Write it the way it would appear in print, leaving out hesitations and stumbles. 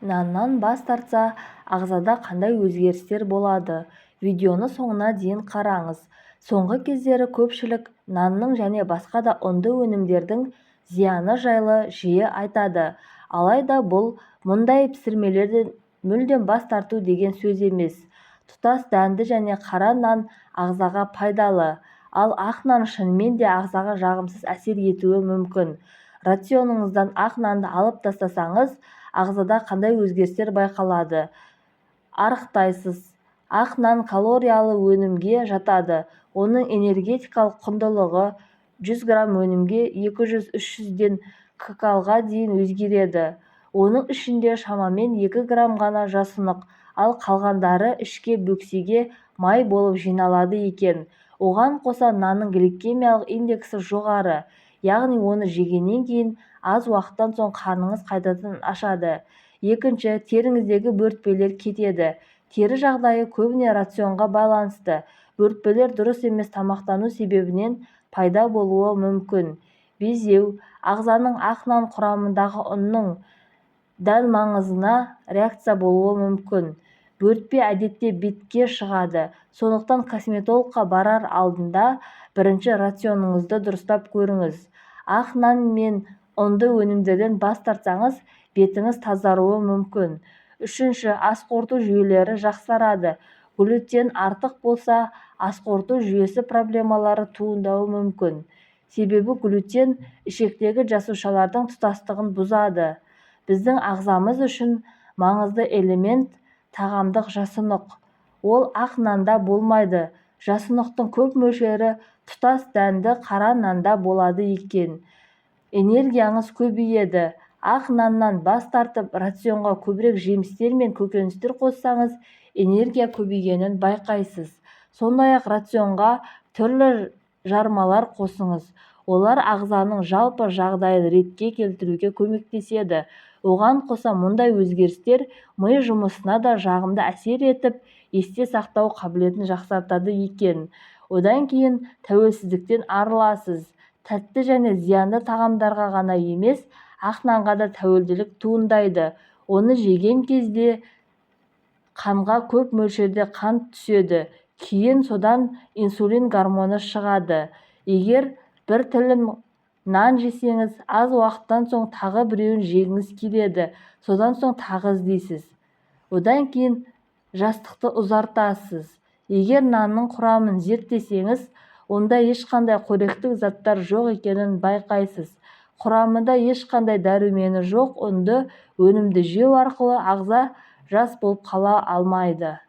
Наннан бас тартса, ағзада қандай өзгерістер болады? Видеоны соңына дейін қараңыз. Соңғы кездері көпшілік нанның және басқа да ұнды өнімдердің зияны жайлы жиі айтады. Алайда бұл мұндай пісірмелерден мүлдем бас тарту деген сөз емес. Тұтас дәнді және қара нан ағзаға пайдалы, ал ақ нан шынымен де ағзаға жағымсыз әсер етуі мүмкін. Рационыңыздан ақ нанды алып тастасаңыз, ағзада қандай өзгерістер байқалады? Арықтайсыз. Ақ нан калориялы өнімге жатады. Оның энергетикалық құндылығы 100 грамм өнімге 200-300-ден ккалға дейін өзгереді. Оның ішінде шамамен 2 грамм ғана жасұнық, ал қалғандары ішке бөксеге май болып жиналады екен. Оған қоса нанның гликемиялық индексі жоғары, яғни оны жегеннен кейін аз уақыттан соң қарныңыз қайтадан ашады. Екінші, теріңіздегі бөртпелер кетеді. Тері жағдайы көбіне рационға байланысты. Бөртпелер дұрыс емес тамақтану себебінен пайда болуы мүмкін. Безеу, ағзаның ақ нан құрамындағы ұнның дәл маңызына реакция болуы мүмкін. Бөртпе әдетте бетке шығады, сондықтан косметологқа барар алдында бірінші рационыңызды дұрыстап көріңіз. Ақ нан мен ұнды өнімдерден бас тартсаңыз, бетіңіз тазаруы мүмкін. Үшінші, ас қорыту жүйелері жақсарады. Глютен артық болса, ас қорыту жүйесі проблемалары туындауы мүмкін. Себебі глютен ішектегі жасушалардың тұтастығын бұзады. Біздің ағзамыз үшін маңызды элемент тағамдық жасұнық. Ол ақ нанда болмайды. Жасұнықтың көп мөлшері тұтас дәнді қара нанда болады екен. Энергияңыз көбейеді. Ақ наннан бас тартып, рационға көбірек жемістер мен көкөністер қоссаңыз, энергия көбейгенін байқайсыз. Сондай-ақ рационға түрлі жармалар қосыңыз. Олар ағзаның жалпы жағдайын ретке келтіруге көмектеседі. Оған қоса мұндай өзгерістер ми жұмысына да жағымды әсер етіп, есте сақтау қабілетін жақсартады екен. Одан кейін тәуелсіздіктен арыласыз. Тәтті және зиянды тағамдарға ғана емес, ақ нанға да тәуелділік туындайды. Оны жеген кезде қанға көп мөлшерде қант түседі. Кейін содан инсулин гормоны шығады. Егер бір тілім нан жесеңіз, аз уақыттан соң тағы біреуін жегіңіз келеді. Содан соң тағы іздейсіз. Одан кейін жастықты ұзартасыз. Егер нанның құрамын зерттесеңіз, онда ешқандай қоректік заттар жоқ екенін байқайсыз. Құрамында ешқандай дәрумені жоқ ұнды өнімді жеу арқылы ағза жас болып қала алмайды.